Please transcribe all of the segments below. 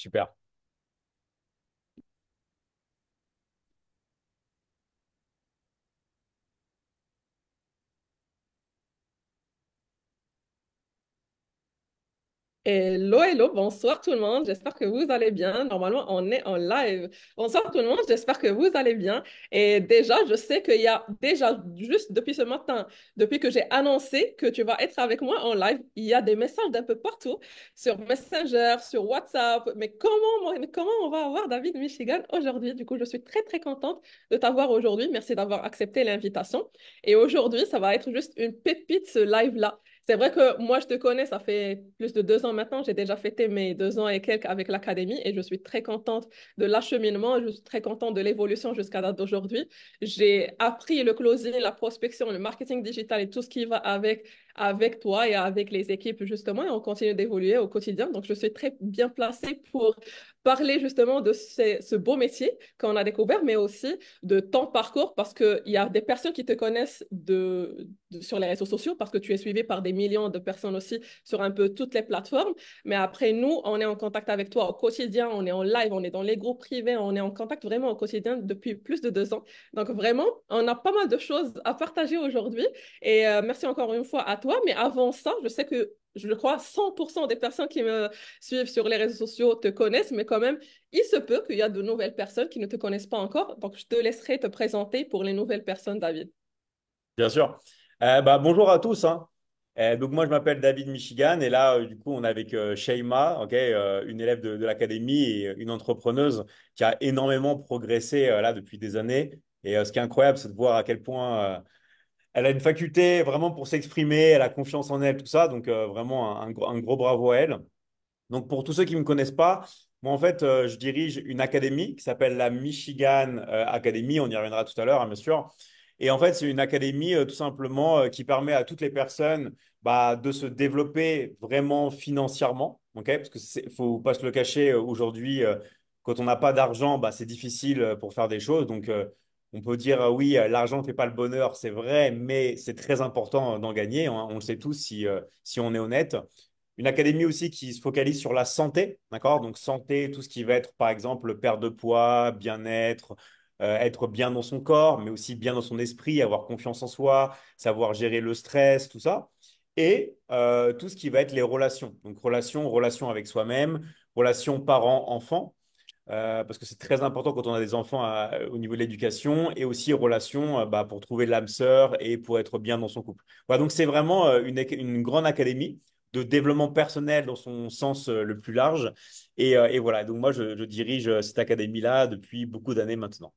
Super. Hello, hello, bonsoir tout le monde, j'espère que vous allez bien. Normalement, on est en live. Bonsoir tout le monde, j'espère que vous allez bien. Et déjà, je sais qu'il y a déjà, juste depuis ce matin, depuis que j'ai annoncé que tu vas être avec moi en live, il y a des messages d'un peu partout, sur Messenger, sur WhatsApp. Mais comment on va avoir David Michigan aujourd'hui? Du coup, je suis très, très contente de t'avoir aujourd'hui. Merci d'avoir accepté l'invitation. Et aujourd'hui, ça va être juste une pépite, ce live-là. C'est vrai que moi, je te connais, ça fait plus de 2 ans maintenant. J'ai déjà fêté mes 2 ans et quelques avec l'académie et je suis très contente de l'acheminement, je suis très contente de l'évolution jusqu'à date d'aujourd'hui. J'ai appris le closing, la prospection, le marketing digital et tout ce qui va avec toi et avec les équipes justement et on continue d'évoluer au quotidien. Donc, je suis très bien placée pour parler justement de ce beau métier qu'on a découvert, mais aussi de ton parcours parce qu'il y a des personnes qui te connaissent sur les réseaux sociaux parce que tu es suivi par des millions de personnes aussi sur un peu toutes les plateformes. Mais après, nous, on est en contact avec toi au quotidien, on est en live, on est dans les groupes privés, on est en contact vraiment au quotidien depuis plus de 2 ans. Donc vraiment, on a pas mal de choses à partager aujourd'hui. Et merci encore une fois à toi. Mais avant ça, je sais que je crois 100% des personnes qui me suivent sur les réseaux sociaux te connaissent, mais quand même, il se peut qu'il y a de nouvelles personnes qui ne te connaissent pas encore. Donc, je te laisserai te présenter pour les nouvelles personnes, David. Bien sûr. Bonjour à tous, hein. Donc moi je m'appelle David Michigan et là du coup on est avec Sheima, ok, une élève de l'académie et une entrepreneuse qui a énormément progressé là depuis des années. Et ce qui est incroyable, c'est de voir à quel point elle a une faculté vraiment pour s'exprimer, elle a confiance en elle, tout ça. Donc vraiment un gros bravo à elle. Donc, pour tous ceux qui ne me connaissent pas, moi, en fait, je dirige une académie qui s'appelle la Michigan Academy. On y reviendra tout à l'heure, hein, bien sûr. Et en fait, c'est une académie tout simplement qui permet à toutes les personnes de se développer vraiment financièrement. Ok. Parce que faut pas se le cacher, aujourd'hui, quand on n'a pas d'argent, c'est difficile pour faire des choses. Donc, on peut dire oui, l'argent ne fait pas le bonheur, c'est vrai, mais c'est très important d'en gagner, hein. On le sait tous si on est honnête. Une académie aussi qui se focalise sur la santé, d'accord? Donc santé, tout ce qui va être par exemple perte de poids, bien-être, être bien dans son corps, mais aussi bien dans son esprit, avoir confiance en soi, savoir gérer le stress, tout ça. Et tout ce qui va être les relations. Donc relations avec soi-même, relations parents-enfants, parce que c'est très important quand on a des enfants au niveau de l'éducation, et aussi relations pour trouver l'âme sœur et pour être bien dans son couple. Voilà, donc c'est vraiment une grande académie de développement personnel dans son sens le plus large. Et voilà, donc moi je dirige cette académie-là depuis beaucoup d'années maintenant.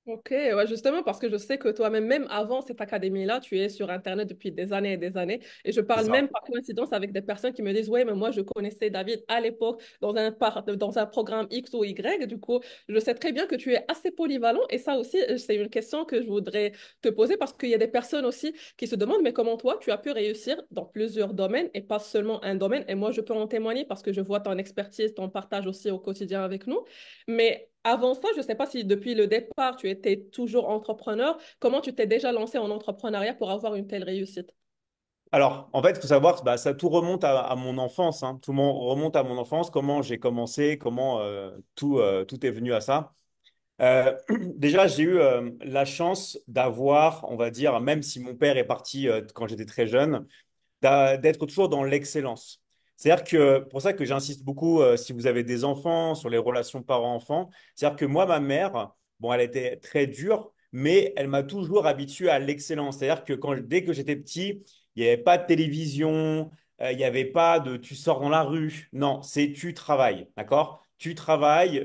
Ok, ouais, justement parce que je sais que toi-même, même avant cette académie-là, tu es sur Internet depuis des années et des années. Et je C'est parle ça. même par coïncidence avec des personnes qui me disent, ouais, mais moi, je connaissais David à l'époque dans un programme X ou Y. Du coup, je sais très bien que tu es assez polyvalent. Et ça aussi, c'est une question que je voudrais te poser parce qu'il y a des personnes aussi qui se demandent, mais comment toi, tu as pu réussir dans plusieurs domaines et pas seulement un domaine. Et moi, je peux en témoigner parce que je vois ton expertise, ton partage aussi au quotidien avec nous. Mais avant ça, je ne sais pas si depuis le départ, tu étais toujours entrepreneur. Comment tu t'es déjà lancé en entrepreneuriat pour avoir une telle réussite? Alors, en fait, il faut savoir que ça tout remonte à mon enfance, hein. Tout remonte à mon enfance, comment j'ai commencé, comment tout est venu à ça. Déjà, j'ai eu la chance d'avoir, on va dire, même si mon père est parti quand j'étais très jeune, d'être toujours dans l'excellence. C'est-à-dire que, pour ça que j'insiste beaucoup, si vous avez des enfants, sur les relations parents-enfants, c'est-à-dire que moi, ma mère, bon, elle était très dure, mais elle m'a toujours habitué à l'excellence. C'est-à-dire que dès que j'étais petit, il n'y avait pas de télévision, il n'y avait pas de tu sors dans la rue. Non, c'est tu travailles, d'accord? Tu travailles,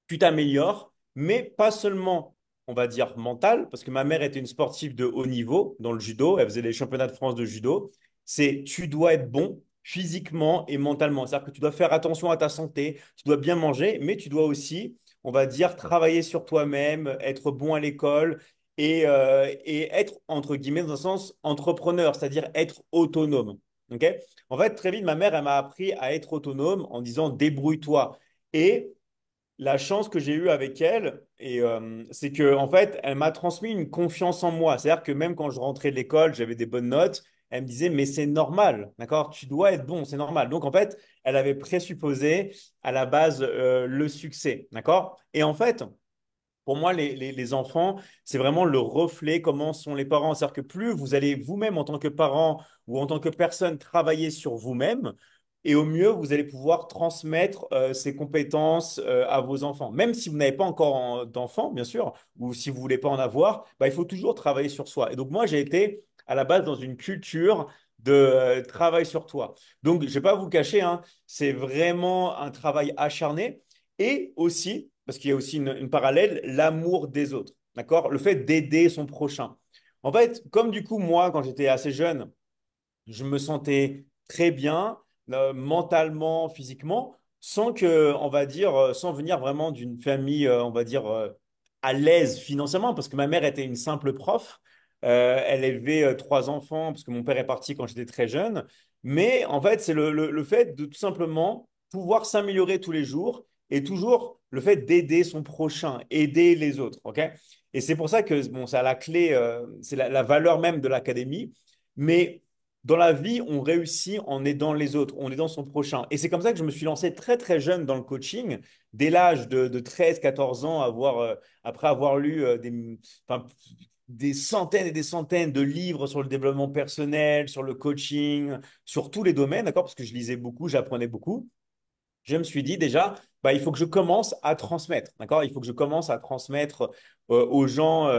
tu t'améliores, mais pas seulement, on va dire, mental, parce que ma mère était une sportive de haut niveau dans le judo, elle faisait les championnats de France de judo. C'est tu dois être bon physiquement et mentalement. C'est-à-dire que tu dois faire attention à ta santé, tu dois bien manger, mais tu dois aussi, on va dire, travailler sur toi-même, être bon à l'école et être, entre guillemets, dans un sens entrepreneur, c'est-à-dire être autonome. Ok. En fait, très vite, ma mère, elle m'a appris à être autonome en disant débrouille-toi. Et la chance que j'ai eue avec elle, c'est que en fait, elle m'a transmis une confiance en moi. C'est-à-dire que même quand je rentrais de l'école, j'avais des bonnes notes. elle me disait, mais c'est normal, d'accord? Tu dois être bon, c'est normal. Donc, en fait, elle avait présupposé à la base le succès, d'accord? Et en fait, pour moi, les enfants, c'est vraiment le reflet comment sont les parents. C'est-à-dire que plus vous allez vous-même en tant que parent ou en tant que personne travailler sur vous-même, et au mieux, vous allez pouvoir transmettre ces compétences à vos enfants. Même si vous n'avez pas encore d'enfants, bien sûr, ou si vous voulez pas en avoir, bah, il faut toujours travailler sur soi. Et donc moi, j'ai été à la base dans une culture de travail sur toi. Donc, je ne vais pas vous cacher, hein, c'est vraiment un travail acharné. Et aussi, parce qu'il y a aussi une parallèle, l'amour des autres. D'accord? Le fait d'aider son prochain. En fait, comme du coup, moi, quand j'étais assez jeune, je me sentais très bien, mentalement, physiquement, sans que, on va dire, sans venir vraiment d'une famille, on va dire, à l'aise financièrement, parce que ma mère était une simple prof. Elle élevait trois enfants, parce que mon père est parti quand j'étais très jeune. Mais en fait, c'est le fait de tout simplement pouvoir s'améliorer tous les jours et toujours le fait d'aider son prochain, aider les autres. OK? Et c'est pour ça que, bon, c'est à la clé, c'est la valeur même de l'académie. Mais dans la vie, on réussit en aidant les autres, en aidant son prochain. Et c'est comme ça que je me suis lancé très, très jeune dans le coaching, dès l'âge de 13, 14 ans, après avoir lu enfin, des centaines et des centaines de livres sur le développement personnel, sur le coaching, sur tous les domaines, d'accord? Parce que je lisais beaucoup, j'apprenais beaucoup. Je me suis dit déjà, bah, il faut que je commence à transmettre, d'accord? Il faut que je commence à transmettre aux gens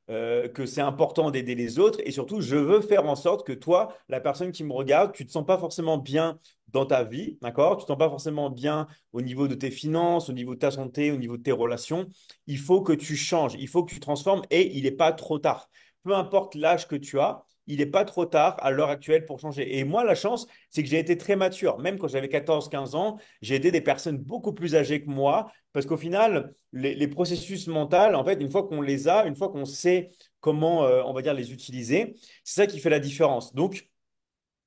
que c'est important d'aider les autres et surtout, je veux faire en sorte que toi, la personne qui me regarde, tu ne te sens pas forcément bien dans ta vie, d'accord? Tu ne te sens pas forcément bien au niveau de tes finances, au niveau de ta santé, au niveau de tes relations. Il faut que tu changes, il faut que tu transformes et il n'est pas trop tard. Peu importe l'âge que tu as, il n'est pas trop tard à l'heure actuelle pour changer. Et moi, la chance, c'est que j'ai été très mature. Même quand j'avais 14, 15 ans, j'ai aidé des personnes beaucoup plus âgées que moi parce qu'au final, les processus mentaux, en fait, une fois qu'on les a, une fois qu'on sait comment, on va dire, les utiliser, c'est ça qui fait la différence. Donc,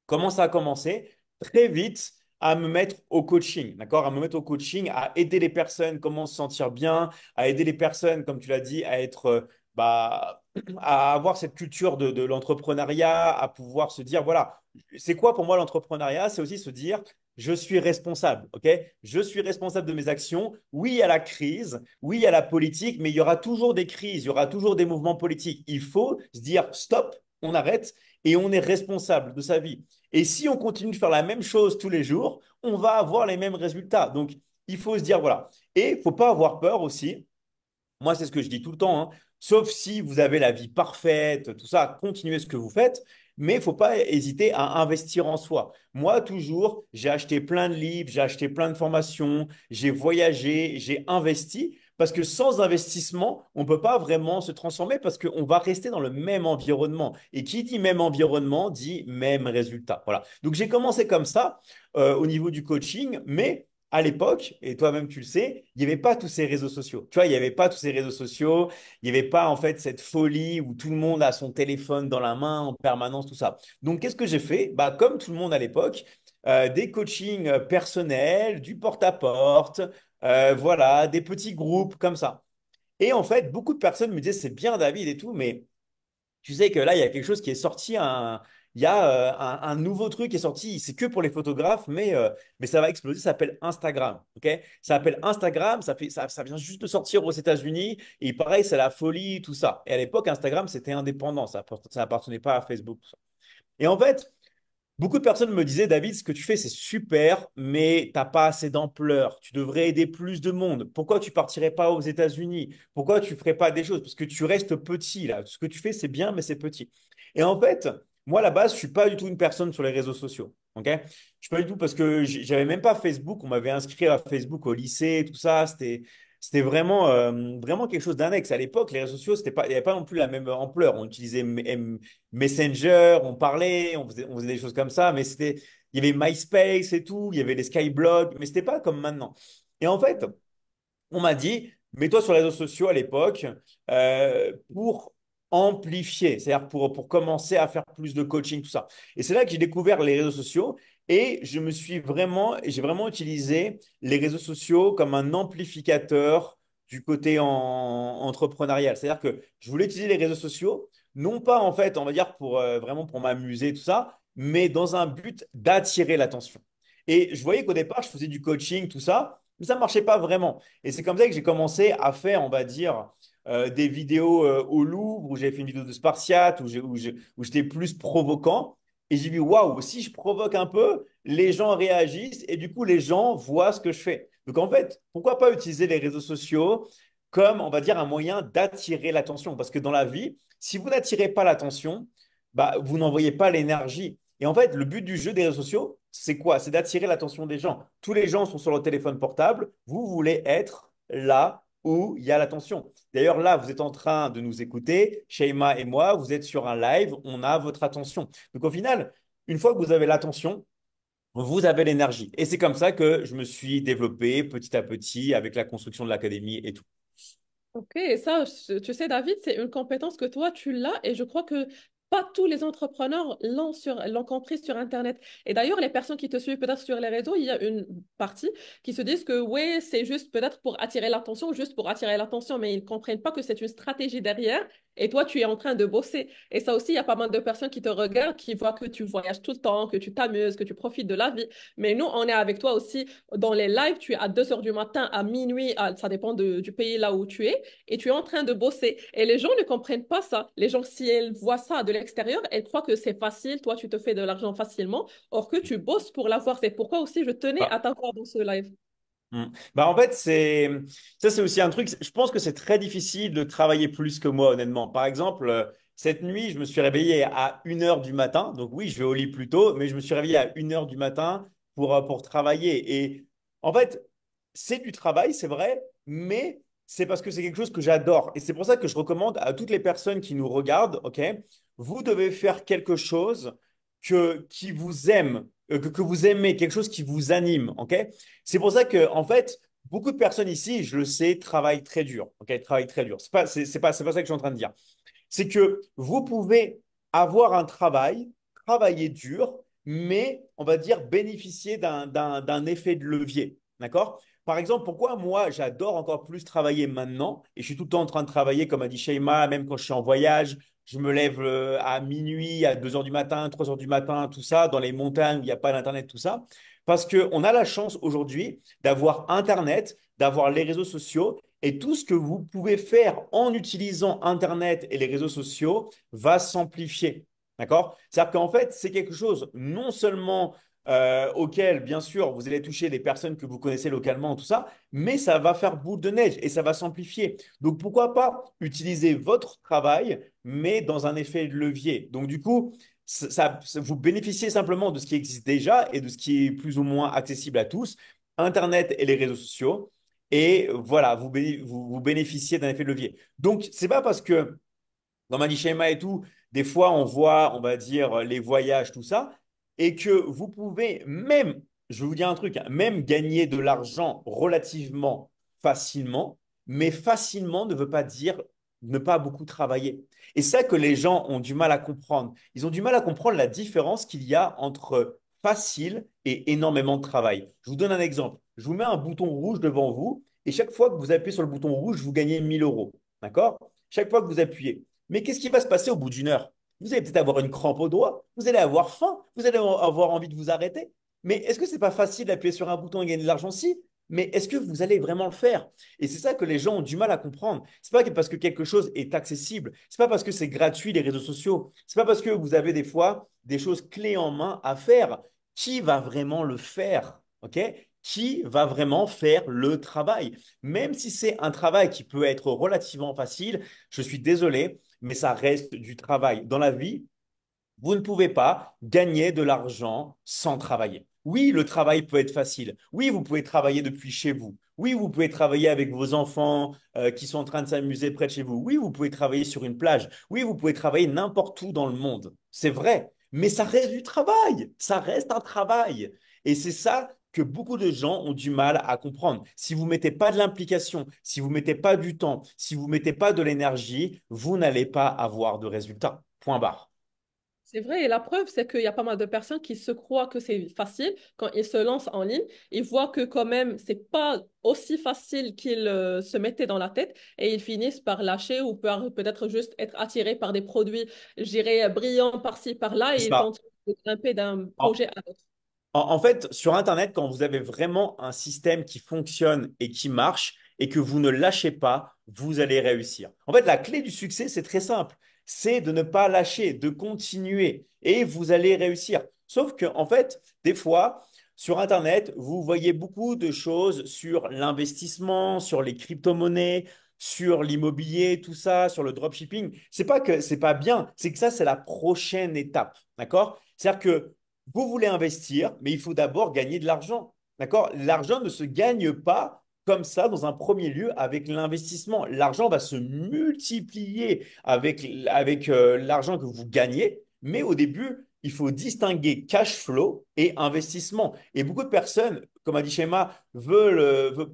comment ça a commencé? Très vite à me mettre au coaching, d'accord? À me mettre au coaching, à aider les personnes, comment se sentir bien, à aider les personnes, comme tu l'as dit, à être, bah, à avoir cette culture de l'entrepreneuriat, à pouvoir se dire, voilà, c'est quoi pour moi l'entrepreneuriat? C'est aussi se dire, je suis responsable, ok? Je suis responsable de mes actions. Oui, il y a la crise, oui, il y a la politique, mais il y aura toujours des crises, il y aura toujours des mouvements politiques. Il faut se dire, stop, on arrête et on est responsable de sa vie. Et si on continue de faire la même chose tous les jours, on va avoir les mêmes résultats. Donc, il faut se dire, voilà. Et il ne faut pas avoir peur aussi. Moi, c'est ce que je dis tout le temps, hein. Sauf si vous avez la vie parfaite, tout ça, continuez ce que vous faites. Mais il ne faut pas hésiter à investir en soi. Moi, toujours, j'ai acheté plein de livres, j'ai acheté plein de formations, j'ai voyagé, j'ai investi. Parce que sans investissement, on ne peut pas vraiment se transformer parce qu'on va rester dans le même environnement. Et qui dit même environnement dit même résultat. Voilà. Donc, j'ai commencé comme ça au niveau du coaching, mais à l'époque, et toi-même tu le sais, il n'y avait pas tous ces réseaux sociaux. Tu vois, il n'y avait pas tous ces réseaux sociaux, il n'y avait pas en fait cette folie où tout le monde a son téléphone dans la main en permanence, tout ça. Donc, qu'est-ce que j'ai fait? Bah, comme tout le monde à l'époque, des coachings personnels, du porte-à-porte, voilà, des petits groupes comme ça. Et en fait, beaucoup de personnes me disaient, c'est bien David et tout, mais tu sais que là, il y a quelque chose qui est sorti, il y a un nouveau truc qui est sorti, c'est que pour les photographes, mais ça va exploser, ça s'appelle Instagram. Ok? Ça s'appelle Instagram, ça vient juste de sortir aux États-Unis, et pareil, c'est la folie, tout ça. Et à l'époque, Instagram, c'était indépendant, ça appartenait pas à Facebook, tout ça. Et en fait, beaucoup de personnes me disaient, David, ce que tu fais, c'est super, mais t'as pas assez d'ampleur. Tu devrais aider plus de monde. Pourquoi tu partirais pas aux États-Unis? Pourquoi tu ferais pas des choses? Parce que tu restes petit là. Ce que tu fais, c'est bien, mais c'est petit. Et en fait, moi, à la base, je suis pas du tout une personne sur les réseaux sociaux. Ok? Je suis pas du tout parce que j'avais même pas Facebook. On m'avait inscrit à Facebook au lycée, tout ça. C'était vraiment, vraiment quelque chose d'annexe. À l'époque, les réseaux sociaux, il n'y avait pas non plus la même ampleur. On utilisait Messenger, on parlait, on faisait des choses comme ça, mais il y avait MySpace et tout, il y avait les Skyblogs, mais c'était pas comme maintenant. Et en fait, on m'a dit, mets-toi sur les réseaux sociaux à l'époque pour amplifier, c'est-à-dire pour commencer à faire plus de coaching, tout ça. Et c'est là que j'ai découvert les réseaux sociaux et j'ai vraiment utilisé les réseaux sociaux comme un amplificateur du côté entrepreneurial. C'est-à-dire que je voulais utiliser les réseaux sociaux, non pas en fait, on va dire pour vraiment pour m'amuser, tout ça, mais dans un but d'attirer l'attention. Et je voyais qu'au départ, je faisais du coaching, tout ça, mais ça ne marchait pas vraiment. Et c'est comme ça que j'ai commencé à faire, on va dire, des vidéos au Louvre, où j'avais fait une vidéo de Spartiate, où j'étais plus provoquant. Et j'ai vu, waouh, si je provoque un peu, les gens réagissent et du coup, les gens voient ce que je fais. Donc en fait, pourquoi pas utiliser les réseaux sociaux comme, on va dire, un moyen d'attirer l'attention? Parce que dans la vie, si vous n'attirez pas l'attention, bah, vous n'envoyez pas l'énergie. Et en fait, le but du jeu des réseaux sociaux, c'est quoi? C'est d'attirer l'attention des gens. Tous les gens sont sur leur téléphone portable. Vous voulez être là où il y a l'attention. D'ailleurs, là, vous êtes en train de nous écouter, Sheima et moi, vous êtes sur un live, on a votre attention. Donc au final, une fois que vous avez l'attention, vous avez l'énergie. Et c'est comme ça que je me suis développé petit à petit avec la construction de l'académie et tout. Ok, et ça, tu sais, David, c'est une compétence que toi, tu l'as et je crois que pas tous les entrepreneurs l'ont compris sur Internet. Et d'ailleurs, les personnes qui te suivent peut-être sur les réseaux, il y a une partie qui se disent que oui, c'est juste peut-être pour attirer l'attention, juste pour attirer l'attention, mais ils ne comprennent pas que c'est une stratégie derrière et toi, tu es en train de bosser. Et ça aussi, il y a pas mal de personnes qui te regardent, qui voient que tu voyages tout le temps, que tu t'amuses, que tu profites de la vie. Mais nous, on est avec toi aussi dans les lives, tu es à 2 heures du matin, à minuit, ça dépend du pays là où tu es et tu es en train de bosser. Et les gens ne comprennent pas ça. Les gens, si elles voient ça de l'extérieur, elles croient que c'est facile, toi, tu te fais de l'argent facilement, or que tu bosses pour l'avoir. C'est pourquoi aussi je tenais à t'avoir dans ce live. Mm. Bah en fait, ça, c'est aussi un truc. Je pense que c'est très difficile de travailler plus que moi, honnêtement. Par exemple, cette nuit, je me suis réveillé à 1 heure du matin. Donc oui, je vais au lit plus tôt, mais je me suis réveillé à 1 heure du matin pour travailler. Et en fait, c'est du travail, c'est vrai, mais c'est parce que c'est quelque chose que j'adore. Et c'est pour ça que je recommande à toutes les personnes qui nous regardent, OK, vous devez faire quelque chose qui vous aime, que vous aimez, quelque chose qui vous anime, OK? C'est pour ça que, en fait, beaucoup de personnes ici, je le sais, travaillent très dur. OK, travaillent très dur. C'est pas ça que je suis en train de dire. C'est que vous pouvez avoir un travail, travailler dur, mais on va dire bénéficier d'un effet de levier. D'accord? Par exemple, pourquoi moi j'adore encore plus travailler maintenant et je suis tout le temps en train de travailler, comme a dit Sheima, même quand je suis en voyage, je me lève à minuit, à 2 heures du matin, 3 heures du matin, tout ça, dans les montagnes où il n'y a pas d'Internet, tout ça. Parce qu'on a la chance aujourd'hui d'avoir Internet, d'avoir les réseaux sociaux et tout ce que vous pouvez faire en utilisant Internet et les réseaux sociaux va s'amplifier. D'accord? C'est-à-dire qu'en fait, c'est quelque chose non seulement auquel, bien sûr, vous allez toucher des personnes que vous connaissez localement, tout ça, mais ça va faire boule de neige et ça va s'amplifier. Donc, pourquoi pas utiliser votre travail, mais dans un effet de levier. Donc, du coup, vous bénéficiez simplement de ce qui existe déjà et de ce qui est plus ou moins accessible à tous, Internet et les réseaux sociaux. Et voilà, vous bénéficiez d'un effet de levier. Donc, c'est pas parce que dans ma schéma et tout, des fois, on voit, on va dire, les voyages, tout ça, et que vous pouvez même, je vais vous dire un truc, hein, même gagner de l'argent relativement facilement, mais facilement ne veut pas dire ne pas beaucoup travailler. Et ça que les gens ont du mal à comprendre. Ils ont du mal à comprendre la différence qu'il y a entre facile et énormément de travail. Je vous donne un exemple. Je vous mets un bouton rouge devant vous, et chaque fois que vous appuyez sur le bouton rouge, vous gagnez 1 000 euros. D'accord? Chaque fois que vous appuyez. Mais qu'est-ce qui va se passer au bout d'1 heure? Vous allez peut-être avoir une crampe au doigt, vous allez avoir faim, vous allez avoir envie de vous arrêter. Mais est-ce que c'est pas facile d'appuyer sur un bouton et gagner de l'argent? Si, mais est-ce que vous allez vraiment le faire? Et c'est ça que les gens ont du mal à comprendre. C'est pas parce que quelque chose est accessible, c'est pas parce que c'est gratuit les réseaux sociaux, c'est pas parce que vous avez des fois des choses clés en main à faire. Qui va vraiment le faire? OK? Qui va vraiment faire le travail? Même si c'est un travail qui peut être relativement facile, je suis désolé, mais ça reste du travail. Dans la vie, vous ne pouvez pas gagner de l'argent sans travailler. Oui, le travail peut être facile. Oui, vous pouvez travailler depuis chez vous. Oui, vous pouvez travailler avec vos enfants qui sont en train de s'amuser près de chez vous. Oui, vous pouvez travailler sur une plage. Oui, vous pouvez travailler n'importe où dans le monde. C'est vrai. Mais ça reste du travail. Ça reste un travail. Et c'est ça que beaucoup de gens ont du mal à comprendre. Si vous ne mettez pas de l'implication, si vous ne mettez pas du temps, si vous ne mettez pas de l'énergie, vous n'allez pas avoir de résultats. Point barre. C'est vrai, et la preuve, c'est qu'il y a pas mal de personnes qui se croient que c'est facile quand ils se lancent en ligne. Ils voient que quand même, c'est pas aussi facile qu'ils se mettaient dans la tête et ils finissent par lâcher ou peut-être juste être attirés par des produits, je dirais, brillants par-ci, par-là C'est et ils ça. continuent de grimper d'un En, projet à l'autre. en fait, sur Internet, quand vous avez vraiment un système qui fonctionne et qui marche et que vous ne lâchez pas, vous allez réussir. En fait, la clé du succès, c'est très simple. C'est de ne pas lâcher, de continuer et vous allez réussir. Sauf que, en fait, des fois, sur Internet, vous voyez beaucoup de choses sur l'investissement, sur les crypto-monnaies, sur l'immobilier, tout ça, sur le dropshipping. C'est pas que c'est pas bien, c'est que ça, c'est la prochaine étape. D'accord? C'est-à-dire que vous voulez investir, mais il faut d'abord gagner de l'argent. D'accord? L'argent ne se gagne pas comme ça dans un premier lieu avec l'investissement. L'argent va se multiplier avec l'argent que vous gagnez, mais au début, il faut distinguer cash flow et investissement. Et beaucoup de personnes, comme a dit Shema,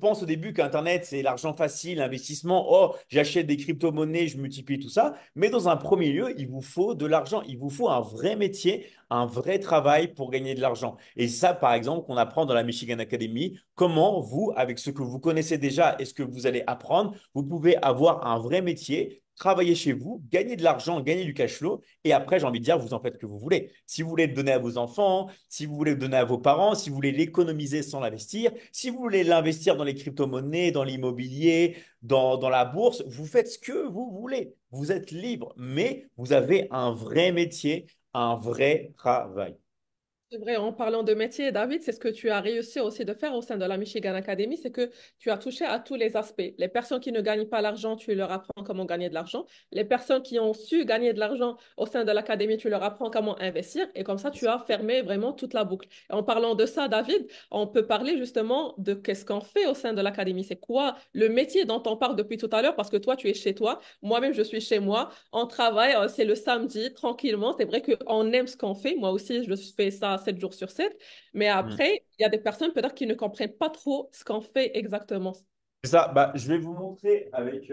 pensent au début qu'Internet, c'est l'argent facile, l'investissement. Oh, j'achète des crypto-monnaies, je multiplie tout ça. Mais dans un premier lieu, il vous faut de l'argent. Il vous faut un vrai métier, un vrai travail pour gagner de l'argent. Et ça, par exemple, qu'on apprend dans la Michigan Academy, comment vous, avec ce que vous connaissez déjà et ce que vous allez apprendre, vous pouvez avoir un vrai métier, travailler chez vous, gagner de l'argent, gagner du cash flow. Et après, j'ai envie de dire, vous en faites ce que vous voulez. Si vous voulez le donner à vos enfants, si vous voulez le donner à vos parents, si vous voulez l'économiser sans l'investir, si vous voulez l'investir dans les crypto-monnaies, dans l'immobilier, dans la bourse, vous faites ce que vous voulez. Vous êtes libre, mais vous avez un vrai métier, un vrai travail. C'est vrai, en parlant de métier, David, c'est ce que tu as réussi aussi de faire au sein de la Michigan Academy, c'est que tu as touché à tous les aspects. Les personnes qui ne gagnent pas l'argent, tu leur apprends comment gagner de l'argent. Les personnes qui ont su gagner de l'argent au sein de l'académie, tu leur apprends comment investir. Et comme ça, tu as fermé vraiment toute la boucle. Et en parlant de ça, David, on peut parler justement de qu'est-ce qu'on fait au sein de l'académie. C'est quoi le métier dont on parle depuis tout à l'heure? Parce que toi, tu es chez toi. Moi-même, je suis chez moi. On travaille, c'est le samedi, tranquillement. C'est vrai qu'on aime ce qu'on fait. Moi aussi, je fais ça 7 jours sur 7. Mais Hmm. après, il y a des personnes peut-être qui ne comprennent pas trop ce qu'on fait exactement. C'est ça. Bah, je vais vous montrer avec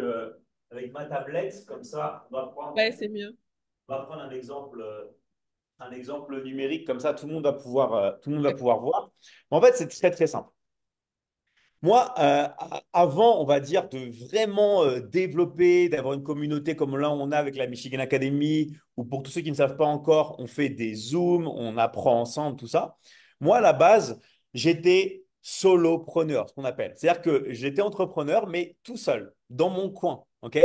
ma tablette. Comme ça, Ouais, c'est mieux. on va prendre un exemple numérique. Comme ça, tout le monde va Ouais. pouvoir voir. En fait, c'est très, très simple. Moi, avant, on va dire, de vraiment développer, d'avoir une communauté comme là on a avec la Michigan Academy, ou pour tous ceux qui ne savent pas encore, on fait des Zooms, on apprend ensemble, tout ça. Moi, à la base, j'étais solopreneur, ce qu'on appelle. C'est-à-dire que j'étais entrepreneur, mais tout seul, dans mon coin, OK?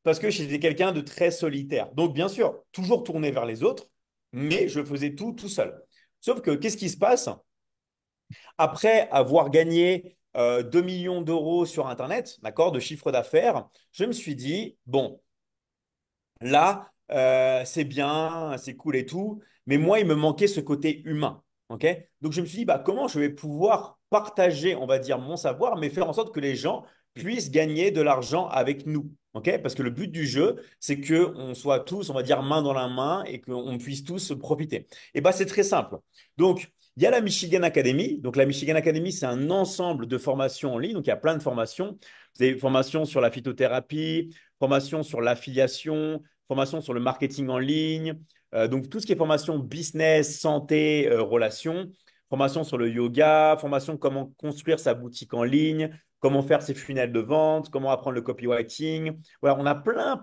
Parce que j'étais quelqu'un de très solitaire. Donc, bien sûr, toujours tourné vers les autres, mais je faisais tout seul. Sauf que, qu'est-ce qui se passe? Après avoir gagné 2 millions d'euros sur Internet, d'accord, de chiffre d'affaires, je me suis dit, bon, là, c'est bien, c'est cool et tout, mais moi, il me manquait ce côté humain. Ok. Donc, je me suis dit, bah, comment je vais pouvoir partager, on va dire, mon savoir, mais faire en sorte que les gens puissent gagner de l'argent avec nous. Ok. Parce que le but du jeu, c'est qu'on soit tous, on va dire, main dans la main et qu'on puisse tous profiter. Et bah, c'est très simple. Donc, il y a la Michigan Academy. Donc, la Michigan Academy, c'est un ensemble de formations en ligne. Donc, il y a plein de formations. Vous avez formation sur la phytothérapie, formation sur l'affiliation, formation sur le marketing en ligne, donc tout ce qui est formation business, santé, relations, formation sur le yoga, formation comment construire sa boutique en ligne, comment faire ses funnels de vente, comment apprendre le copywriting. Voilà, on a plein de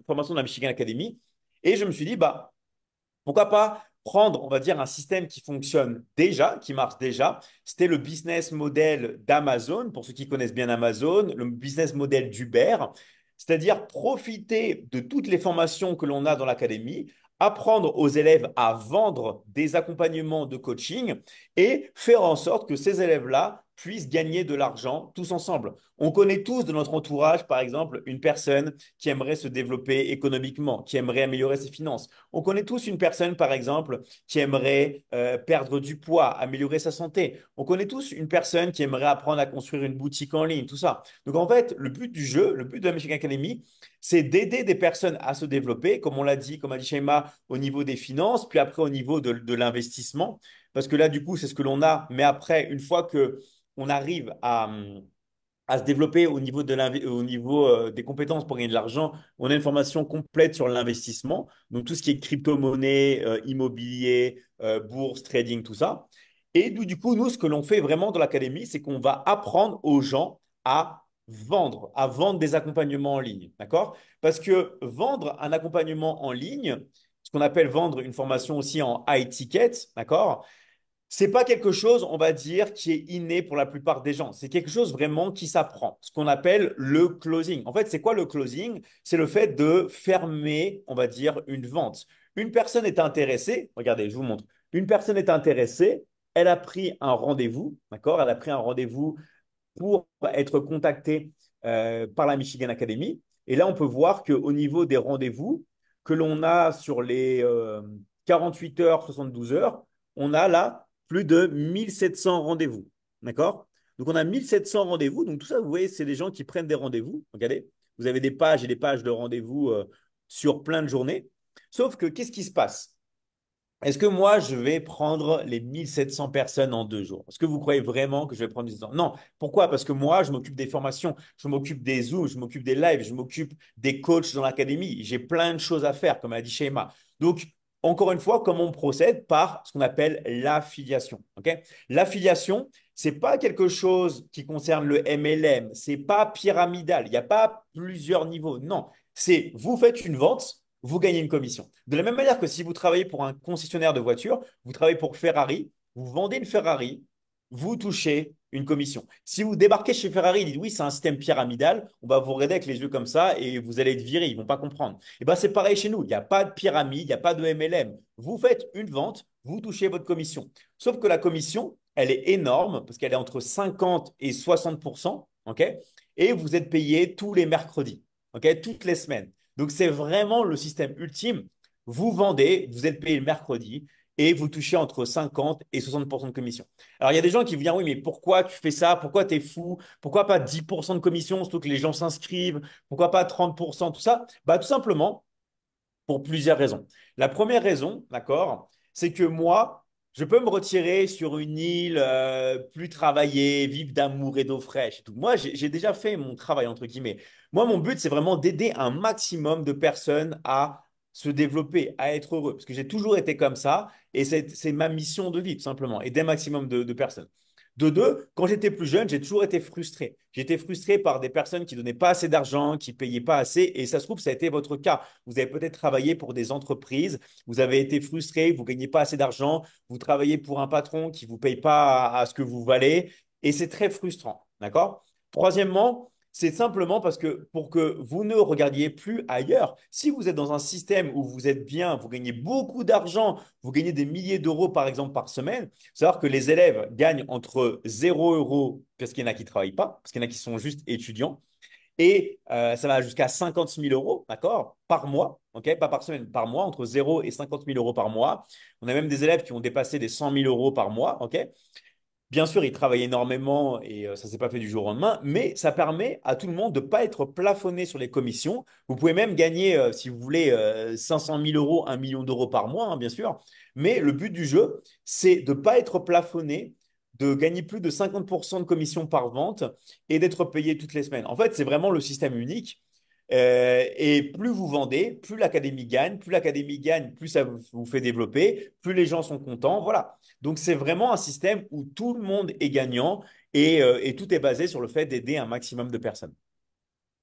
formations dans la Michigan Academy. Et je me suis dit, bah, pourquoi pas prendre, on va dire, un système qui fonctionne déjà, qui marche déjà. C'était le business model d'Amazon, pour ceux qui connaissent bien Amazon, le business model d'Uber, c'est-à-dire profiter de toutes les formations que l'on a dans l'académie, apprendre aux élèves à vendre des accompagnements de coaching et faire en sorte que ces élèves-là puissent gagner de l'argent tous ensemble. On connaît tous de notre entourage, par exemple, une personne qui aimerait se développer économiquement, qui aimerait améliorer ses finances. On connaît tous une personne, par exemple, qui aimerait perdre du poids, améliorer sa santé. On connaît tous une personne qui aimerait apprendre à construire une boutique en ligne, tout ça. Donc, en fait, le but du jeu, le but de la Michigan Academy, c'est d'aider des personnes à se développer, comme on l'a dit, comme a dit Shema, au niveau des finances, puis après au niveau de l'investissement. Parce que là, du coup, c'est ce que l'on a. Mais après, une fois que on arrive à se développer au niveau des compétences pour gagner de l'argent. On a une formation complète sur l'investissement, donc tout ce qui est crypto-monnaie, immobilier, bourse, trading, tout ça. Et du coup, nous, ce que l'on fait vraiment dans l'académie, c'est qu'on va apprendre aux gens à vendre des accompagnements en ligne. D'accord? Parce que vendre un accompagnement en ligne, ce qu'on appelle vendre une formation aussi en high ticket, d'accord? C'est pas quelque chose, on va dire, qui est inné pour la plupart des gens. C'est quelque chose vraiment qui s'apprend, ce qu'on appelle le closing. En fait, c'est quoi le closing? C'est le fait de fermer, on va dire, une vente. Une personne est intéressée, regardez, je vous montre. Une personne est intéressée, elle a pris un rendez-vous, d'accord? Elle a pris un rendez-vous pour être contactée par la Michigan Academy. Et là, on peut voir qu'au niveau des rendez-vous que l'on a sur les 48 heures, 72 heures, on a là plus de 1700 rendez-vous. D'accord? Donc, on a 1700 rendez-vous. Donc, tout ça, vous voyez, c'est des gens qui prennent des rendez-vous. Regardez, vous avez des pages et des pages de rendez-vous sur plein de journées. Sauf que, qu'est-ce qui se passe? Est-ce que moi, je vais prendre les 1700 personnes en 2 jours? Est-ce que vous croyez vraiment que je vais prendre 1700? Non. Pourquoi? Parce que moi, je m'occupe des formations, je m'occupe des Zooms, je m'occupe des lives, je m'occupe des coachs dans l'académie. J'ai plein de choses à faire, comme a dit Shema. Donc, encore une fois, comment on procède? Par ce qu'on appelle l'affiliation. Ok. L'affiliation, c'est pas quelque chose qui concerne le MLM. C'est pas pyramidal. Il n'y a pas plusieurs niveaux. Non. C'est vous faites une vente, vous gagnez une commission. De la même manière que si vous travaillez pour un concessionnaire de voitures, vous travaillez pour Ferrari, vous vendez une Ferrari, vous touchez une commission. Si vous débarquez chez Ferrari et dites oui, c'est un système pyramidal, on va vous regarder avec les yeux comme ça et vous allez être viré, ils ne vont pas comprendre. Et bien c'est pareil chez nous, il n'y a pas de pyramide, il n'y a pas de MLM. Vous faites une vente, vous touchez votre commission. Sauf que la commission, elle est énorme parce qu'elle est entre 50 et 60%, ok? Et vous êtes payé tous les mercredis, ok? Toutes les semaines. Donc, c'est vraiment le système ultime. Vous vendez, vous êtes payé le mercredi et vous touchez entre 50 et 60% de commission. Alors, il y a des gens qui vont dire, oui, mais pourquoi tu fais ça? Pourquoi tu es fou? Pourquoi pas 10% de commission, surtout que les gens s'inscrivent? Pourquoi pas 30%, tout ça? Bah, tout simplement, pour plusieurs raisons. La première raison, d'accord, c'est que moi, je peux me retirer sur une île plus travaillée, vivre d'amour et d'eau fraîche et tout. Moi, j'ai déjà fait mon travail, entre guillemets. Moi, mon but, c'est vraiment d'aider un maximum de personnes à se développer, à être heureux. Parce que j'ai toujours été comme ça et c'est ma mission de vie, tout simplement, aider un maximum de personnes. De deux, quand j'étais plus jeune, j'ai toujours été frustré. J'étais frustré par des personnes qui ne donnaient pas assez d'argent, qui ne payaient pas assez. Et ça se trouve, ça a été votre cas. Vous avez peut-être travaillé pour des entreprises, vous avez été frustré, vous ne gagnez pas assez d'argent, vous travaillez pour un patron qui ne vous paye pas à ce que vous valez. Et c'est très frustrant. D'accord? Troisièmement, c'est simplement parce que pour que vous ne regardiez plus ailleurs, si vous êtes dans un système où vous êtes bien, vous gagnez beaucoup d'argent, vous gagnez des milliers d'euros par exemple par semaine, savoir que les élèves gagnent entre 0 euros, parce qu'il y en a qui ne travaillent pas, parce qu'il y en a qui sont juste étudiants, et ça va jusqu'à 50 000 euros, d'accord, par mois, ok, pas par semaine, par mois, entre 0 et 50 000 euros par mois. On a même des élèves qui ont dépassé des 100 000 euros par mois, ok. Bien sûr, ils travaillent énormément et ça ne s'est pas fait du jour au lendemain, mais ça permet à tout le monde de ne pas être plafonné sur les commissions. Vous pouvez même gagner, si vous voulez, 500 000 euros, 1 million d'euros par mois, hein, bien sûr. Mais le but du jeu, c'est de ne pas être plafonné, de gagner plus de 50% de commissions par vente et d'être payé toutes les semaines. En fait, c'est vraiment le système unique. Et plus vous vendez, plus l'académie gagne, plus ça vous fait développer, plus les gens sont contents. Voilà. Donc, c'est vraiment un système où tout le monde est gagnant et tout est basé sur le fait d'aider un maximum de personnes.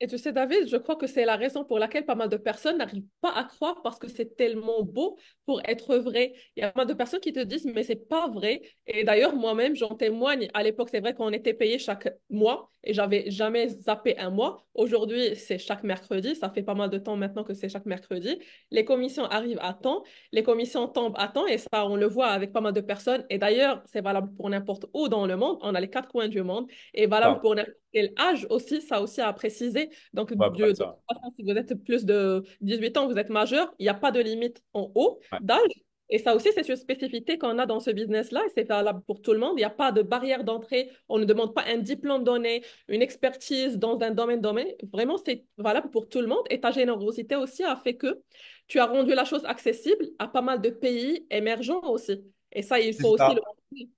Et tu sais, David, je crois que c'est la raison pour laquelle pas mal de personnes n'arrivent pas à croire parce que c'est tellement beau pour être vrai. Il y a pas mal de personnes qui te disent, mais c'est pas vrai. Et d'ailleurs, moi-même, j'en témoigne. À l'époque, c'est vrai qu'on était payé chaque mois et j'avais jamais zappé un mois. Aujourd'hui, c'est chaque mercredi. Ça fait pas mal de temps maintenant que c'est chaque mercredi. Les commissions arrivent à temps, les commissions tombent à temps et ça, on le voit avec pas mal de personnes. Et d'ailleurs, c'est valable pour n'importe où dans le monde. On a les quatre coins du monde et valable Ça, pour n'importe quel âge aussi, ça aussi à préciser. Donc, on va parler de de toute ça. façon, si vous êtes plus de 18 ans, vous êtes majeur, il n'y a pas de limite en haut Ouais. d'âge. Et ça aussi, c'est une spécificité qu'on a dans ce business-là et c'est valable pour tout le monde. Il n'y a pas de barrière d'entrée. On ne demande pas un diplôme donné, une expertise dans un domaine donné. Vraiment, c'est valable pour tout le monde. Et ta générosité aussi a fait que tu as rendu la chose accessible à pas mal de pays émergents aussi. Et ça, il faut C'est aussi le ça. mentionner.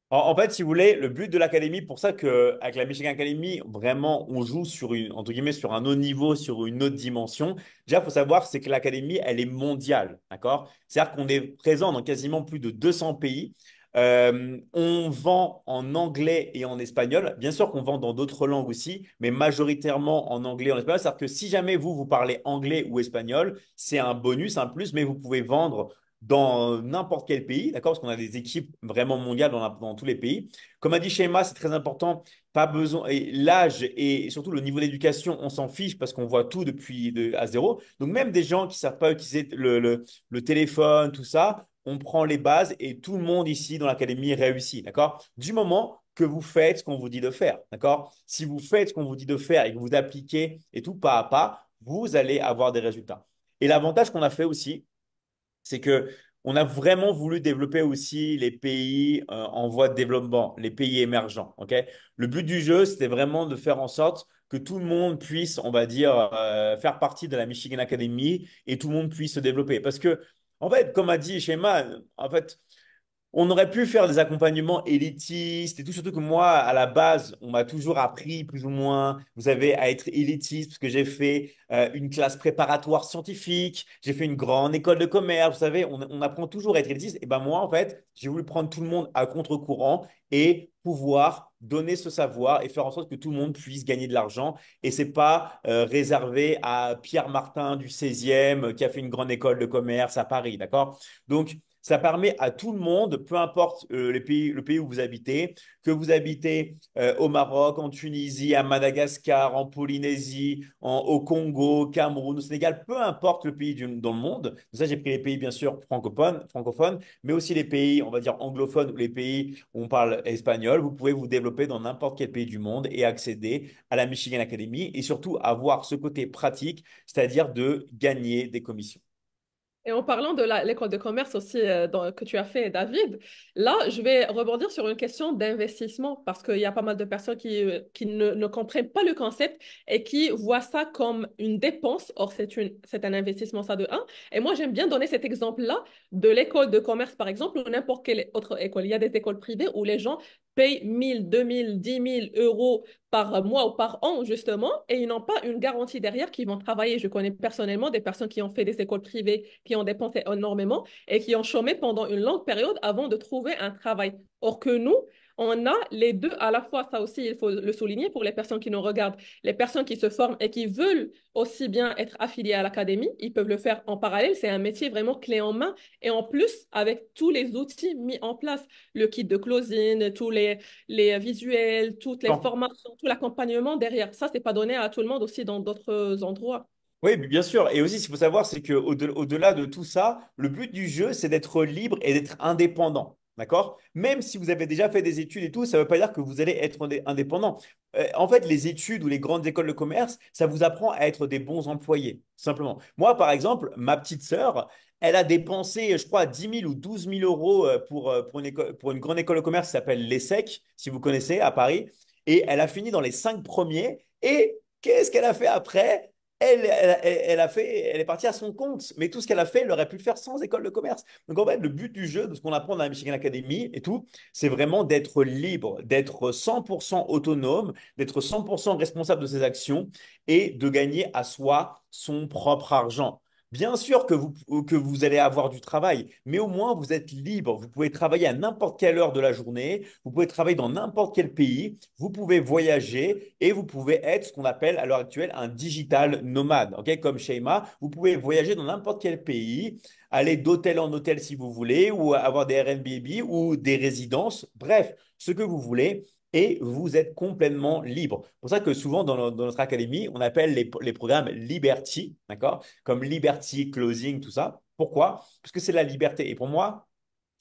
En fait, si vous voulez, le but de l'académie, pour ça qu'avec la Michigan Academy, vraiment, on joue sur entre guillemets, sur un autre niveau, sur une autre dimension. Déjà, il faut savoir, c'est que l'académie, elle est mondiale, d'accord? C'est-à-dire qu'on est présent dans quasiment plus de 200 pays. On vend en anglais et en espagnol. Bien sûr qu'on vend dans d'autres langues aussi, mais majoritairement en anglais et en espagnol. C'est-à-dire que si jamais vous parlez anglais ou espagnol, c'est un bonus, un plus, mais vous pouvez vendre dans n'importe quel pays, d'accord? Parce qu'on a des équipes vraiment mondiales dans tous les pays. Comme a dit Shema, c'est très important. Pas besoin, et l'âge et surtout le niveau d'éducation, on s'en fiche parce qu'on voit tout à zéro. Donc même des gens qui ne savent pas utiliser le téléphone, tout ça, on prend les bases et tout le monde ici dans l'académie réussit, d'accord? Du moment que vous faites ce qu'on vous dit de faire, d'accord? Si vous faites ce qu'on vous dit de faire et que vous appliquez et tout pas à pas, vous allez avoir des résultats. Et l'avantage qu'on a fait aussi, c'est que on a vraiment voulu développer aussi les pays en voie de développement, les pays émergents, ok? Le but du jeu, c'était vraiment de faire en sorte que tout le monde puisse, on va dire, faire partie de la Michigan Academy et tout le monde puisse se développer. Parce que, en fait, comme a dit Shema, en fait, on aurait pu faire des accompagnements élitistes et tout, surtout que moi, à la base, on m'a toujours appris plus ou moins, vous avez à être élitiste, parce que j'ai fait une classe préparatoire scientifique, j'ai fait une grande école de commerce, vous savez, on apprend toujours à être élitiste. Et ben moi, en fait, j'ai voulu prendre tout le monde à contre-courant et pouvoir donner ce savoir et faire en sorte que tout le monde puisse gagner de l'argent. Et c'est pas réservé à Pierre Martin du 16e qui a fait une grande école de commerce à Paris, d'accord? Donc, ça permet à tout le monde, peu importe le pays où vous habitez, que vous habitez au Maroc, en Tunisie, à Madagascar, en Polynésie, au Congo, au Cameroun, au Sénégal, peu importe le pays dans le monde. Donc ça, j'ai pris les pays, bien sûr, francophones, mais aussi les pays, on va dire, anglophones ou les pays où on parle espagnol. Vous pouvez vous développer dans n'importe quel pays du monde et accéder à la Michigan Academy et surtout avoir ce côté pratique, c'est-à-dire de gagner des commissions. Et en parlant de l'école de commerce aussi que tu as fait, David, là, je vais rebondir sur une question d'investissement parce qu'il y a pas mal de personnes qui ne comprennent pas le concept et qui voient ça comme une dépense. Or, c'est un investissement, ça de un. Et moi, j'aime bien donner cet exemple-là de l'école de commerce, par exemple, ou n'importe quelle autre école. Il y a des écoles privées où les gens payent 1000, 2000, 10 000 euros par mois ou par an, justement, et ils n'ont pas une garantie derrière qu'ils vont travailler. Je connais personnellement des personnes qui ont fait des écoles privées, qui ont dépensé énormément et qui ont chômé pendant une longue période avant de trouver un travail. Or que nous, on a les deux à la fois. Ça aussi, il faut le souligner pour les personnes qui nous regardent. Les personnes qui se forment et qui veulent aussi bien être affiliées à l'académie, ils peuvent le faire en parallèle. C'est un métier vraiment clé en main. Et en plus, avec tous les outils mis en place, le kit de closing, tous les visuels, toutes les formations, tout l'accompagnement derrière. Ça, c'est pas donné à tout le monde aussi dans d'autres endroits. Oui, bien sûr. Et aussi, ce qu'il faut savoir, c'est qu'au-delà de tout ça, le but du jeu, c'est d'être libre et d'être indépendant. D'accord? Même si vous avez déjà fait des études et tout, ça ne veut pas dire que vous allez être indépendant. En fait, les études ou les grandes écoles de commerce, ça vous apprend à être des bons employés, tout simplement. Moi, par exemple, ma petite sœur, elle a dépensé, je crois, 10 000 ou 12 000 euros pour une grande école de commerce qui s'appelle l'ESSEC, si vous connaissez, à Paris. Et elle a fini dans les 5 premiers. Et qu'est-ce qu'elle a fait après? Elle est partie à son compte, mais tout ce qu'elle a fait, elle aurait pu le faire sans école de commerce. Donc en fait, le but du jeu, de ce qu'on apprend dans la Michigan Academy et tout, c'est vraiment d'être libre, d'être 100% autonome, d'être 100% responsable de ses actions et de gagner à soi son propre argent. Bien sûr que vous allez avoir du travail, mais au moins vous êtes libre. Vous pouvez travailler à n'importe quelle heure de la journée, vous pouvez travailler dans n'importe quel pays, vous pouvez voyager et vous pouvez être ce qu'on appelle à l'heure actuelle un digital nomade. Ok, comme Sheima, vous pouvez voyager dans n'importe quel pays, aller d'hôtel en hôtel si vous voulez, ou avoir des Airbnb ou des résidences, bref, ce que vous voulez et vous êtes complètement libre. C'est pour ça que souvent dans notre académie, on appelle les programmes Liberty, d'accord? Comme Liberty, Closing, tout ça. Pourquoi? Parce que c'est la liberté. Et pour moi,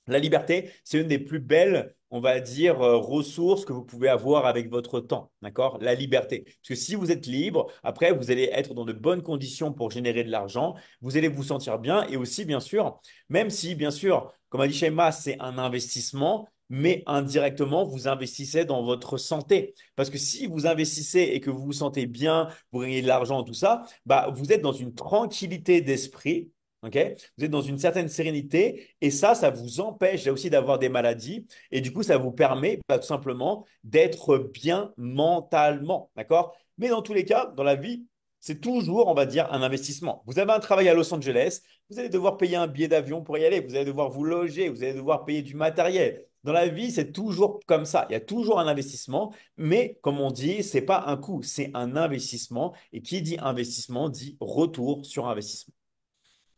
la liberté, c'est une des plus belles, on va dire, ressources que vous pouvez avoir avec votre temps, d'accord? La liberté. Parce que si vous êtes libre, après, vous allez être dans de bonnes conditions pour générer de l'argent, vous allez vous sentir bien et aussi, bien sûr, même si, bien sûr, comme a dit Shema, c'est un investissement, mais indirectement, vous investissez dans votre santé. Parce que si vous investissez et que vous vous sentez bien, vous gagnez de l'argent, tout ça, bah, vous êtes dans une tranquillité d'esprit. Ok, vous êtes dans une certaine sérénité et ça vous empêche là aussi d'avoir des maladies et du coup, ça vous permet bah, tout simplement d'être bien mentalement. D'accord? Mais dans tous les cas, dans la vie, c'est toujours, on va dire, un investissement. Vous avez un travail à Los Angeles, vous allez devoir payer un billet d'avion pour y aller, vous allez devoir vous loger, vous allez devoir payer du matériel. dans la vie, c'est toujours comme ça. Il y a toujours un investissement, mais comme on dit, c'est pas un coût, c'est un investissement. Et qui dit investissement dit retour sur investissement.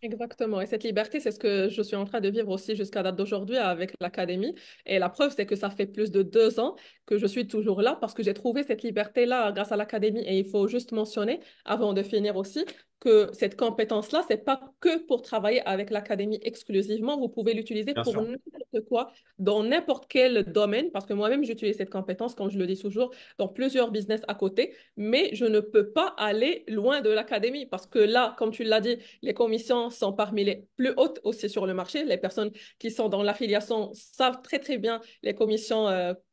Exactement. Et cette liberté, c'est ce que je suis en train de vivre aussi jusqu'à date d'aujourd'hui avec l'académie. Et la preuve, c'est que ça fait plus de 2 ans que je suis toujours là parce que j'ai trouvé cette liberté-là grâce à l'académie. Et il faut juste mentionner, avant de finir aussi, que cette compétence-là, c'est pas que pour travailler avec l'académie exclusivement. Vous pouvez l'utiliser Bien pour sûr. n'importe quoi, dans n'importe quel domaine, parce que moi-même, j'utilise cette compétence, comme je le dis toujours, dans plusieurs business à côté. Mais je ne peux pas aller loin de l'académie parce que là, comme tu l'as dit, les commissions sont parmi les plus hautes aussi sur le marché. Les personnes qui sont dans l'affiliation savent très, très bien les commissions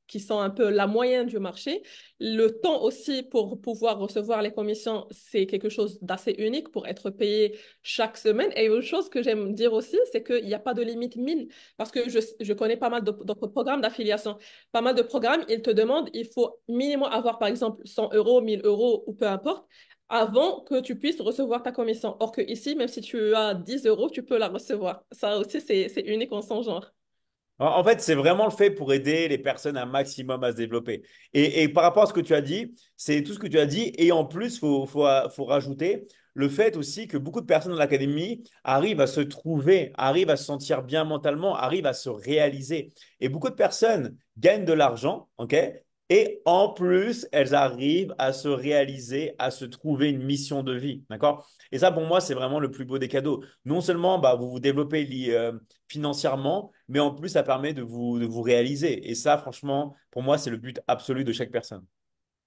qui sont un peu la moyenne du marché. Le temps aussi pour pouvoir recevoir les commissions, c'est quelque chose d'assez unique pour être payé chaque semaine. Et une chose que j'aime dire aussi, c'est qu'il n'y a pas de limite mine parce que je connais pas mal d'autres programmes d'affiliation. Pas mal de programmes, ils te demandent, il faut minimum avoir par exemple 100 euros, 1000 euros ou peu importe avant que tu puisses recevoir ta commission. Or que ici, même si tu as 10 euros, tu peux la recevoir. Ça aussi, c'est unique en son genre. En fait, c'est vraiment le fait pour aider les personnes un maximum à se développer. Et par rapport à ce que tu as dit, c'est tout ce que tu as dit. Et en plus, faut rajouter le fait aussi que beaucoup de personnes dans l'académie arrivent à se trouver, arrivent à se sentir bien mentalement, arrivent à se réaliser. Et beaucoup de personnes gagnent de l'argent, ok? Et en plus, elles arrivent à se réaliser, à se trouver une mission de vie, d'accord? Et ça, pour moi, c'est vraiment le plus beau des cadeaux. Non seulement bah, vous vous développez financièrement, mais en plus, ça permet de vous réaliser. Et ça, franchement, pour moi, c'est le but absolu de chaque personne.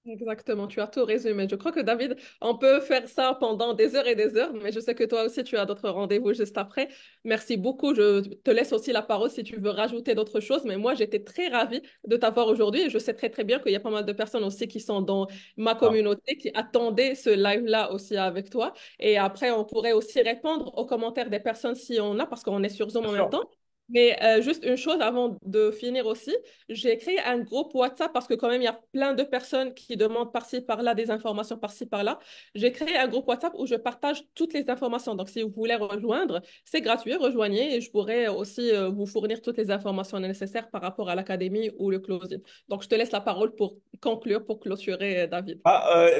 Exactement, tu as tout résumé. Je crois que David, on peut faire ça pendant des heures et des heures, mais je sais que toi aussi, tu as d'autres rendez-vous juste après. Merci beaucoup. Je te laisse aussi la parole si tu veux rajouter d'autres choses, mais moi, j'étais très ravie de t'avoir aujourd'hui et je sais très, très bien qu'il y a pas mal de personnes aussi qui sont dans ma Ah, communauté qui attendaient ce live-là aussi avec toi. Et après, on pourrait aussi répondre aux commentaires des personnes si on a, parce qu'on est sur Zoom bien en même sûr. temps. Mais juste une chose avant de finir aussi, j'ai créé un groupe WhatsApp parce que quand même, il y a plein de personnes qui demandent par-ci, par-là, des informations par-ci, par-là. J'ai créé un groupe WhatsApp où je partage toutes les informations. Donc, si vous voulez rejoindre, c'est gratuit, rejoignez et je pourrai aussi vous fournir toutes les informations nécessaires par rapport à l'académie ou le closing. Donc, je te laisse la parole pour conclure, pour clôturer, David.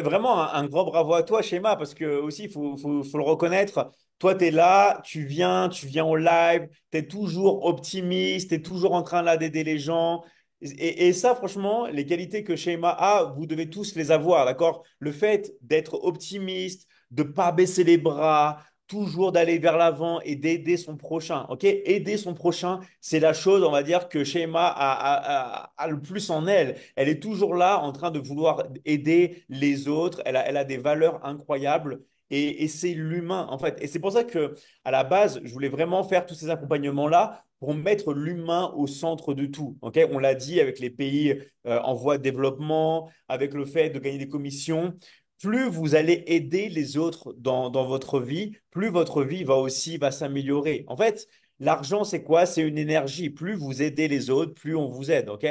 Vraiment, un grand bravo à toi, Shema, parce que aussi, faut le reconnaître. Toi, tu es là, tu viens au live, tu es toujours optimiste, tu es toujours en train là d'aider les gens. Et ça, franchement, les qualités que Shema a, vous devez tous les avoir, d'accord? Le fait d'être optimiste, de pas baisser les bras, toujours d'aller vers l'avant et d'aider son prochain, ok? Aider son prochain, c'est la chose, on va dire, que Shema a le plus en elle. Elle est toujours là en train de vouloir aider les autres. Elle a des valeurs incroyables et c'est l'humain, en fait. Et c'est pour ça que, à la base, je voulais vraiment faire tous ces accompagnements-là pour mettre l'humain au centre de tout. Ok, on l'a dit avec les pays en voie de développement, avec le fait de gagner des commissions. Plus vous allez aider les autres dans votre vie, plus votre vie va s'améliorer. En fait, l'argent, c'est quoi? C'est une énergie. Plus vous aidez les autres, plus on vous aide. Ok?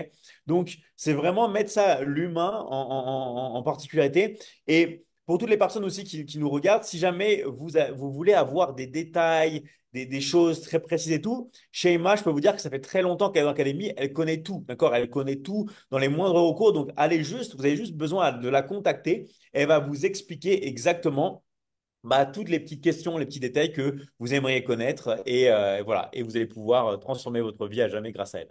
Donc, c'est vraiment mettre ça, l'humain en particularité. Et pour toutes les personnes aussi qui nous regardent, si jamais vous voulez avoir des détails, des choses très précises et tout, chez Emma, je peux vous dire que ça fait très longtemps qu'elle est dans l'académie, elle connaît tout, d'accord? Elle connaît tout dans les moindres recours. Donc, vous avez juste besoin de la contacter. Elle va vous expliquer exactement bah, toutes les petites questions, les petits détails que vous aimeriez connaître. Et voilà. Et vous allez pouvoir transformer votre vie à jamais grâce à elle.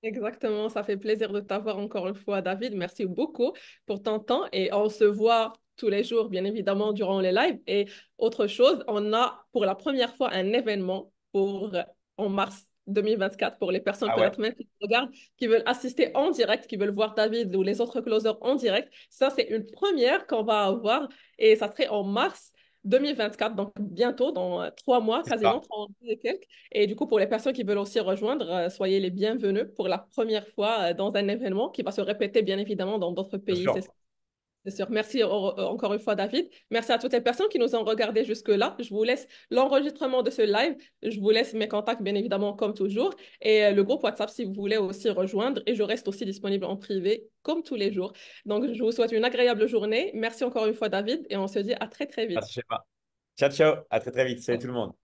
Exactement, ça fait plaisir de t'avoir encore une fois, David. Merci beaucoup pour ton temps et on se voit tous les jours, bien évidemment, durant les lives. Et autre chose, on a pour la première fois un événement en mars 2024 pour les personnes Ah ouais. peut-être même qui regardent, qui veulent assister en direct, qui veulent voir David ou les autres closers en direct. Ça, c'est une première qu'on va avoir et ça serait en mars 2024, donc bientôt, dans 3 mois, C'est quasiment ça. 3 mois et quelques. Et du coup, pour les personnes qui veulent aussi rejoindre, soyez les bienvenus pour la première fois dans un événement qui va se répéter bien évidemment dans d'autres Bien pays, sûr. c'est sûr. Merci encore une fois, David. Merci à toutes les personnes qui nous ont regardés jusque-là. Je vous laisse l'enregistrement de ce live. Je vous laisse mes contacts, bien évidemment, comme toujours. Et le groupe WhatsApp, si vous voulez aussi rejoindre. Et je reste aussi disponible en privé, comme tous les jours. Donc, je vous souhaite une agréable journée. Merci encore une fois, David. Et on se dit à très, très vite. Merci, Shema. Ciao, ciao. À très, très vite. Salut tout le monde.